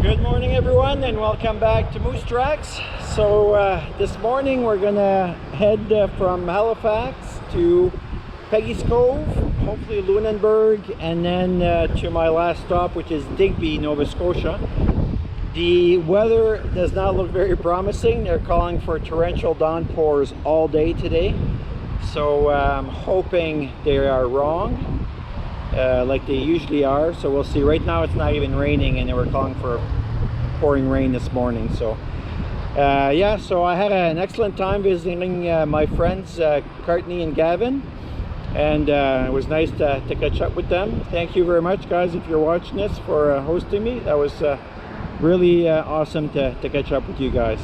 Good morning everyone and welcome back to Moose Tracks. So this morning we're gonna head from Halifax to Peggy's Cove, hopefully Lunenburg, and then to my last stop, which is Digby, Nova Scotia. The weather does not look very promising. They're calling for torrential downpours all day today, so I'm hoping they are wrong, like they usually are. So we'll see. Right now it's not even raining and they were calling for pouring rain this morning. So yeah, so I had an excellent time visiting my friends Courtney and Gavin, and it was nice to catch up with them. Thank you very much guys, if you're watching this, for hosting me. That was really awesome to catch up with you guys.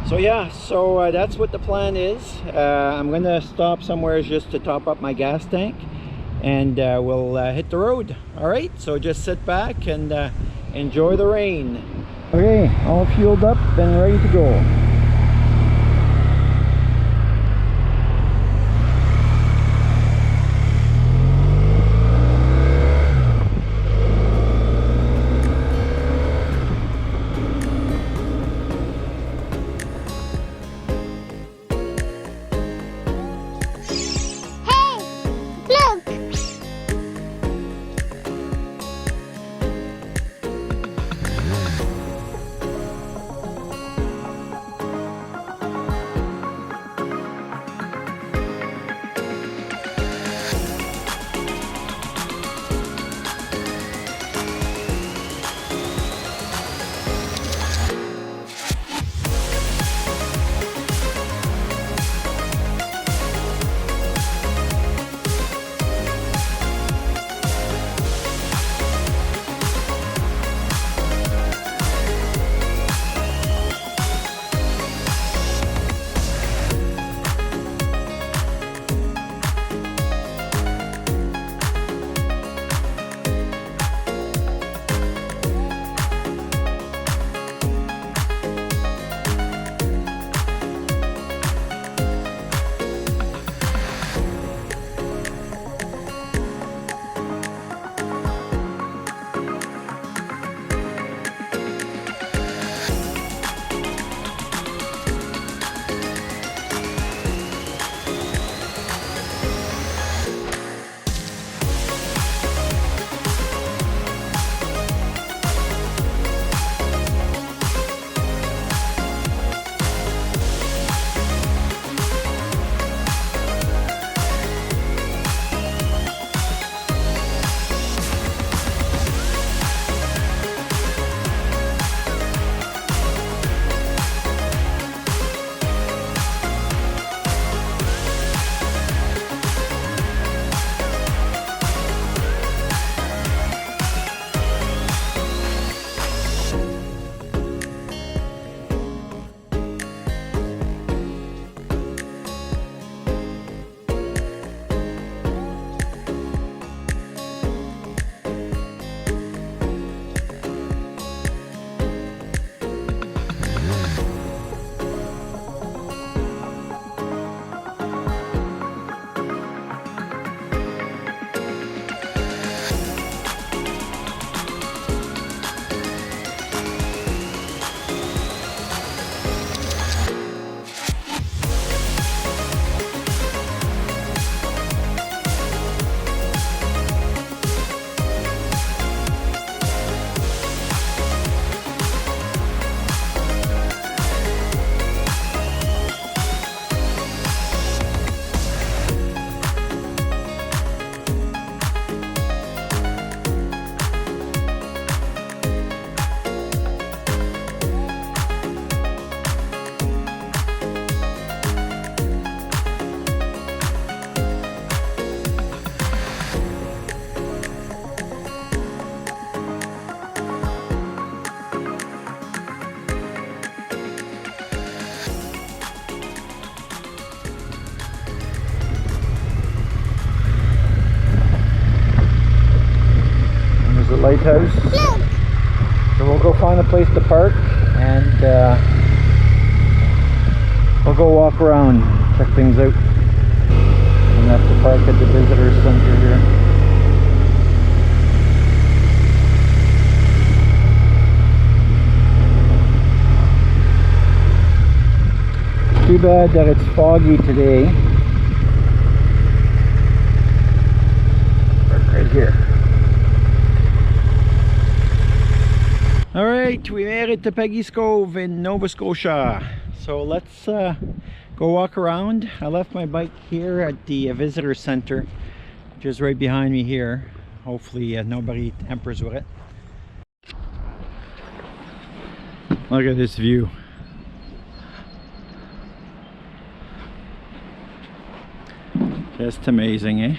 So yeah, so that's what the plan is. I'm gonna stop somewhere just to top up my gas tank, and we'll hit the road. All right, so just sit back and enjoy the rain. Okay, all fueled up and ready to go. Lighthouse. So we'll go find a place to park, and we'll go walk around, check things out. I'm gonna have to park at the visitor center here. bad that it's foggy today. Right here. Alright, we made it to Peggy's Cove in Nova Scotia. So let's go walk around. I left my bike here at the visitor center, which is right behind me here. Hopefully nobody tampers with it. Look at this view. Just amazing, eh?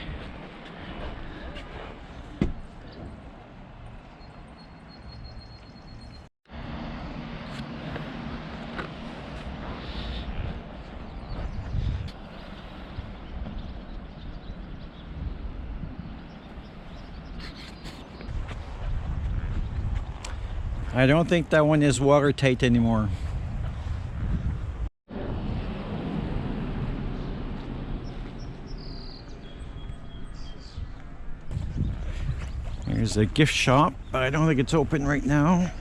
I don't think that one is watertight anymore. There's a gift shop, but I don't think it's open right now.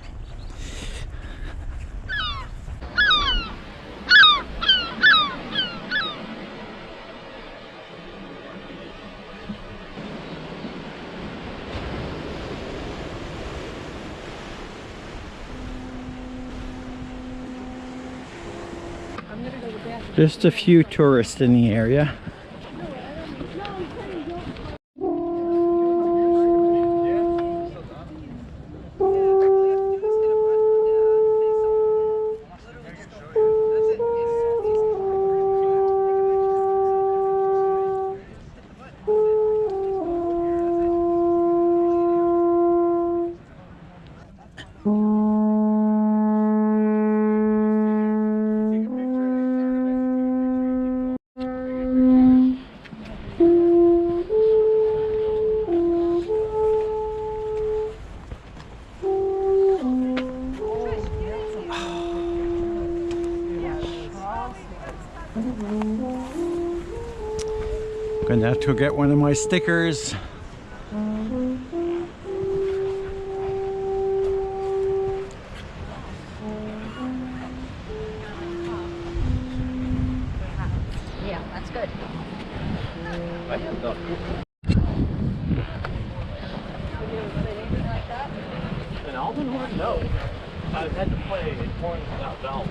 Just a few tourists in the area. Gonna have to get one of my stickers. Yeah, that's good. In Aldenhorn, no. I've had to play horns without bells.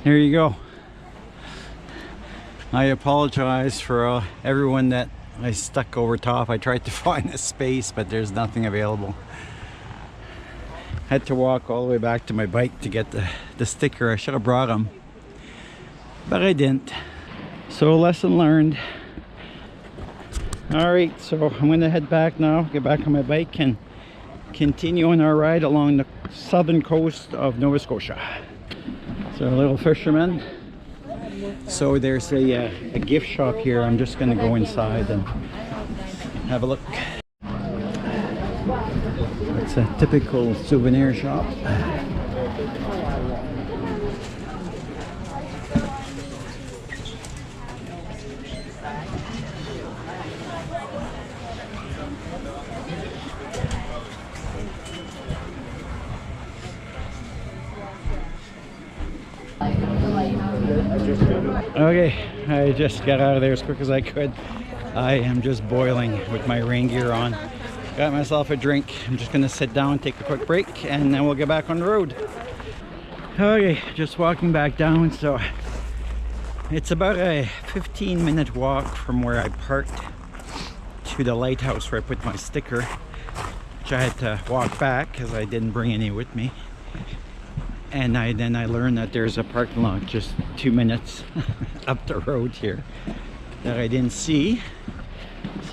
There you go. I apologize for everyone that I stuck over top. I tried to find a space, but there's nothing available. Had to walk all the way back to my bike to get the sticker. I should have brought them, but I didn't. So lesson learned. Alright, so I'm gonna head back now, get back on my bike and continue on our ride along the southern coast of Nova Scotia. So a little fisherman. So there's a gift shop here. I'm just gonna go inside and have a look. It's a typical souvenir shop. Okay, I just got out of there as quick as I could. I am just boiling with my rain gear on. Got myself a drink. I'm just gonna sit down, take a quick break, and then we'll get back on the road. Okay, just walking back down. So it's about a 15-minute walk from where I parked to the lighthouse where I put my sticker, which I had to walk back because I didn't bring any with me. And then I learned that there's a parking lot just 2 minutes up the road here that I didn't see.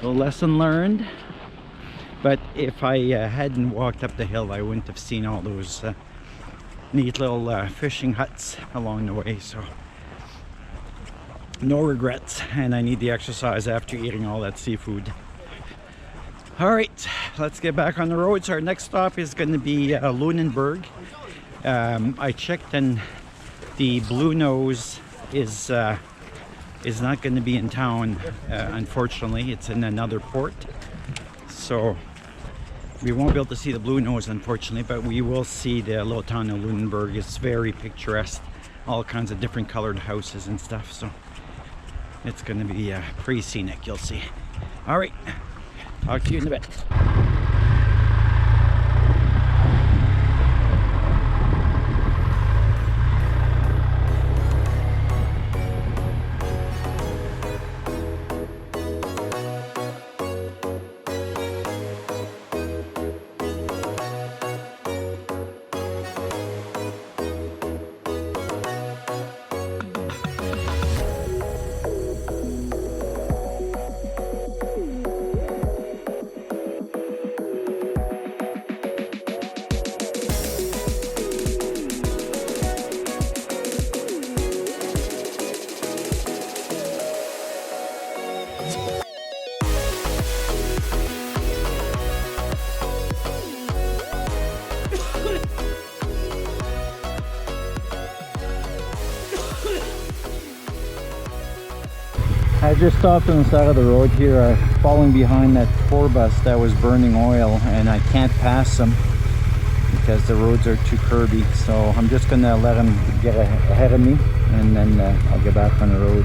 So lesson learned. But if I hadn't walked up the hill, I wouldn't have seen all those neat little fishing huts along the way. So no regrets, and I need the exercise after eating all that seafood. All right, let's get back on the road. So our next stop is going to be Lunenburg. I checked, and the Blue Nose is not going to be in town, unfortunately. It's in another port, so we won't be able to see the Blue Nose, unfortunately, but we will see the little town of Lunenburg. It's very picturesque, all kinds of different colored houses and stuff, so it's going to be pretty scenic, you'll see. All right, talk to you in a bit. I just stopped on the side of the road here, falling behind that tour bus that was burning oil, and I can't pass them because the roads are too curvy. So I'm just gonna let him get ahead of me, and then I'll get back on the road.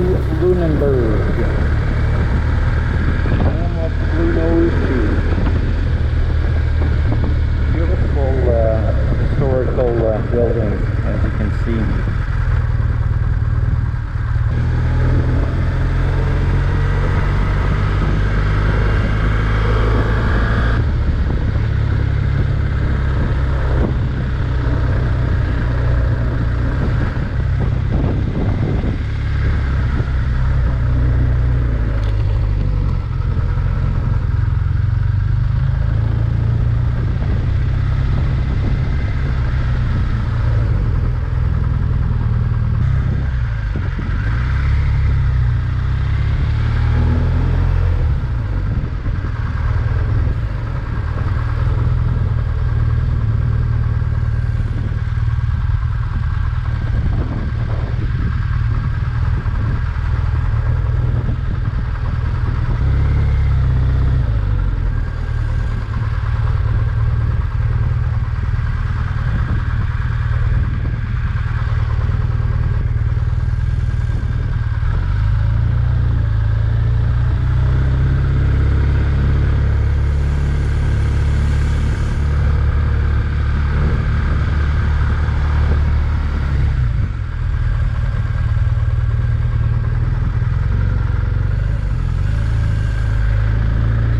Lunenburg, home of Blue Nose Cheese. Beautiful historical buildings, as you can see.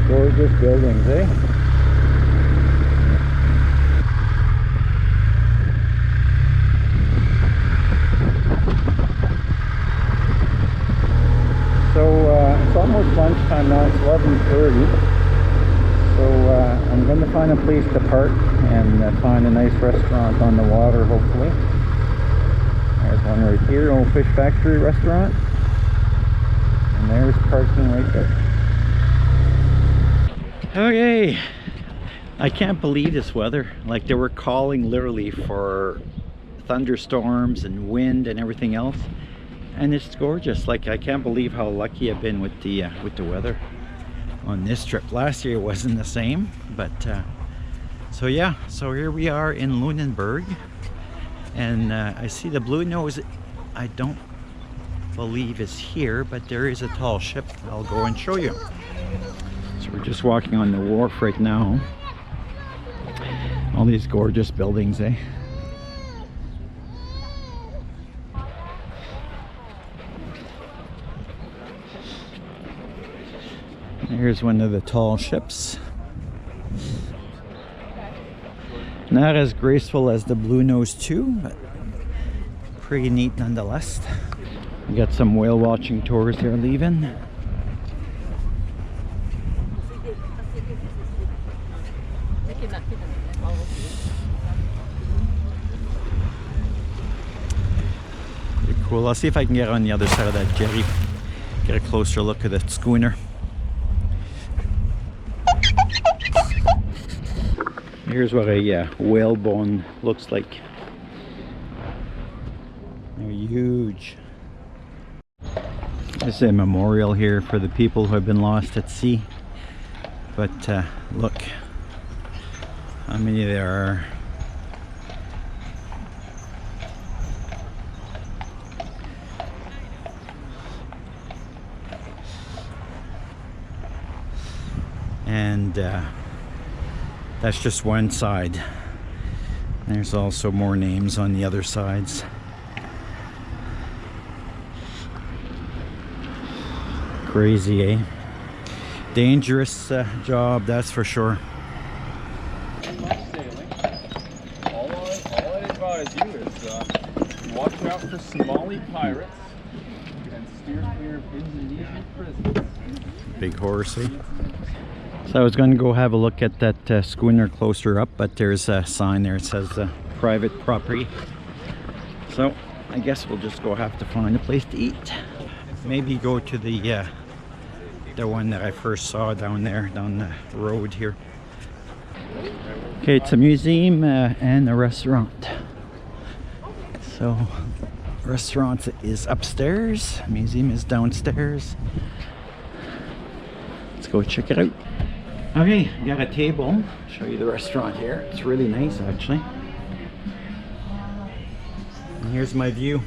Gorgeous buildings, eh? So it's almost lunchtime now, it's 11:30. So I'm going to find a place to park and find a nice restaurant on the water, hopefully. There's one right here, Old Fish Factory restaurant. And there's parking right there. Okay, I can't believe this weather. Like, they were calling literally for thunderstorms and wind and everything else, and it's gorgeous. Like, I can't believe how lucky I've been with the weather on this trip. Last year it wasn't the same, but so yeah, so here we are in Lunenburg, and I see the Blue Nose. I don't believe is here, but there is a tall ship. I'll go and show you. So we're just walking on the wharf right now. All these gorgeous buildings, eh? Here's one of the tall ships. Not as graceful as the Blue Nose 2, but pretty neat nonetheless. We got some whale watching tours here leaving. Pretty cool. I'll see if I can get on the other side of that jetty, get a closer look at the schooner. Here's what a whalebone looks like. They're huge. There's a memorial here for the people who have been lost at sea. But look how many there are. And that's just one side. There's also more names on the other sides. Crazy, eh? Dangerous job, that's for sure. All I advise you is watch out for Somali pirates and steer clear of Indonesian prisons. Big horsey. So I was going to go have a look at that schooner closer up, but there's a sign there. It says private property. So I guess we'll just go have to find a place to eat. Maybe go to the one that I first saw down there, down the road here. Okay, it's a museum and a restaurant. So restaurant is upstairs, museum is downstairs. Let's go check it out. Okay, got a table. Show you the restaurant here. It's really nice, actually. And here's my view.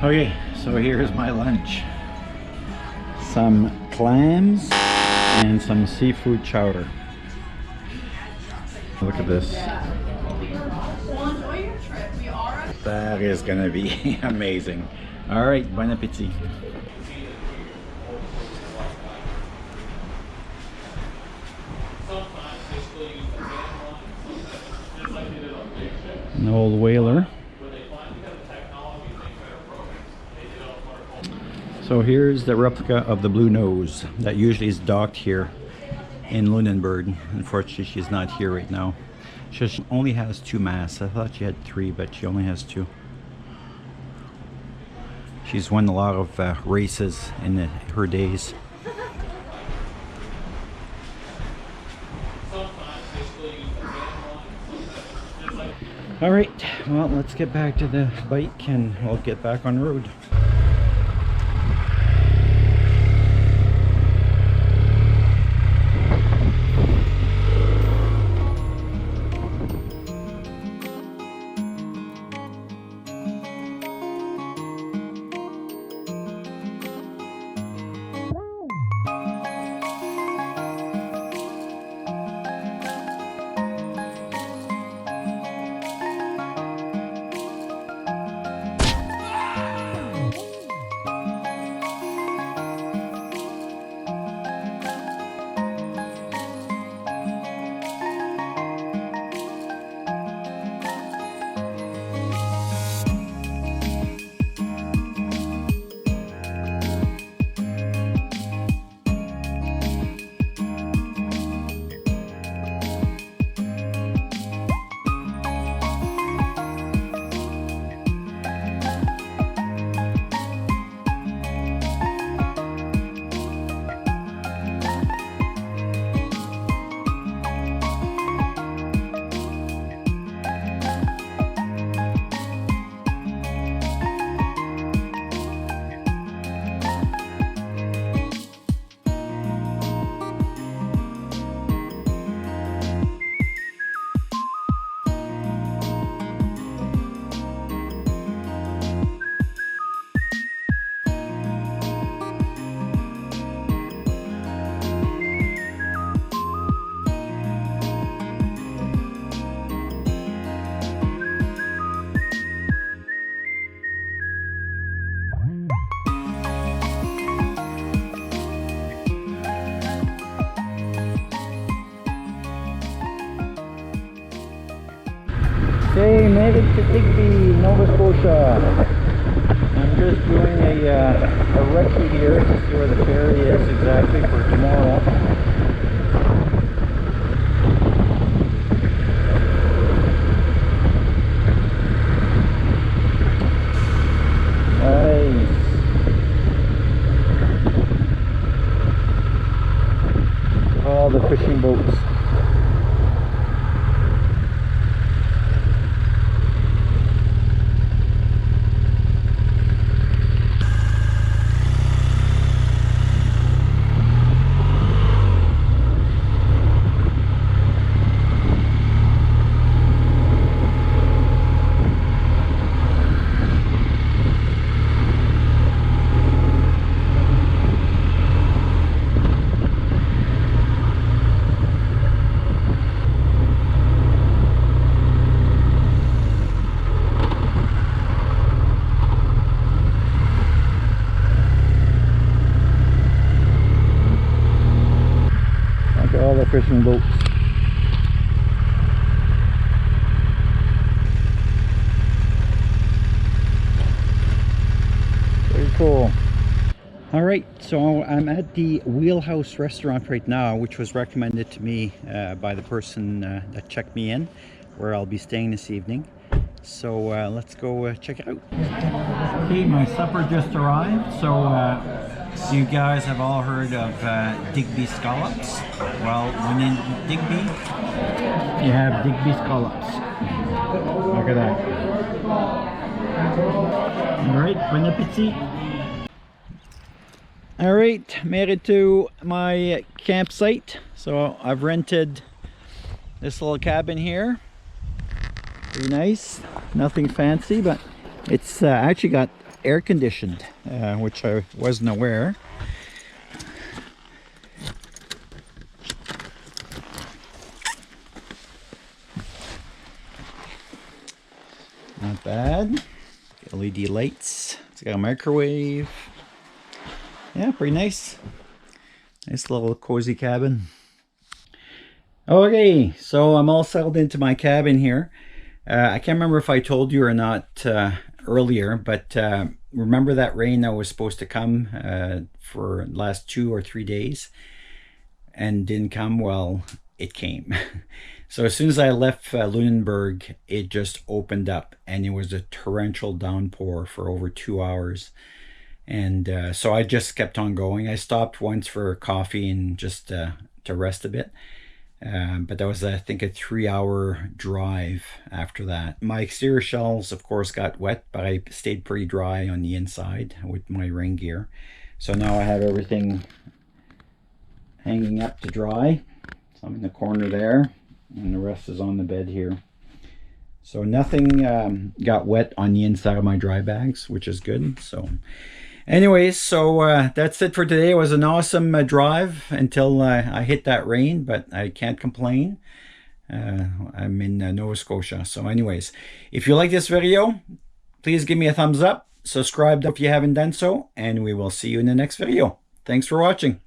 Okay, so here's my lunch. Some clams and some seafood chowder. Look at this. That is gonna be amazing. All right, bon appetit. An old whaler. So here's the replica of the Blue Nose that usually is docked here in Lunenburg. Unfortunately, she's not here right now. She only has 2 masts. I thought she had 3, but she only has 2. She's won a lot of races in her days. All right, well, let's get back to the bike and we'll get back on the road. Okay, made it to Digby, Nova Scotia. I'm just doing a recce here to see where the ferry is exactly for tomorrow. Nice. All the fishing boats. All the fishing boats. Very cool. All right, so I'm at the Wheelhouse restaurant right now, which was recommended to me by the person that checked me in, where I'll be staying this evening. So let's go check it out. Okay, my supper just arrived. So you guys have all heard of Digby scallops. Well, when in Digby, you have Digby scallops. Look at that. All right, bon appetit. All right, made it to my campsite. So I've rented this little cabin here. Pretty nice, nothing fancy, but it's actually got air conditioned, which I wasn't aware. Not bad. LED lights. It's got a microwave. Yeah, pretty nice. Nice little cozy cabin. Okay, so I'm all settled into my cabin here. I can't remember if I told you or not earlier, but remember that rain that was supposed to come for the last 2 or 3 days and didn't come? Well, it came. So as soon as I left Lunenburg, it just opened up, and it was a torrential downpour for over 2 hours. And so I just kept on going. I stopped once for coffee and just to rest a bit. But that was, I think, a 3-hour drive after that. My exterior shells, of course, got wet, but I stayed pretty dry on the inside with my rain gear. So now I have everything hanging up to dry. So I'm in the corner there, and the rest is on the bed here. So nothing got wet on the inside of my dry bags, which is good. So anyways, so that's it for today. It was an awesome drive until I hit that rain, but I can't complain. I'm in Nova Scotia. So anyways, if you like this video, please give me a thumbs up. Subscribe if you haven't done so, and we will see you in the next video. Thanks for watching.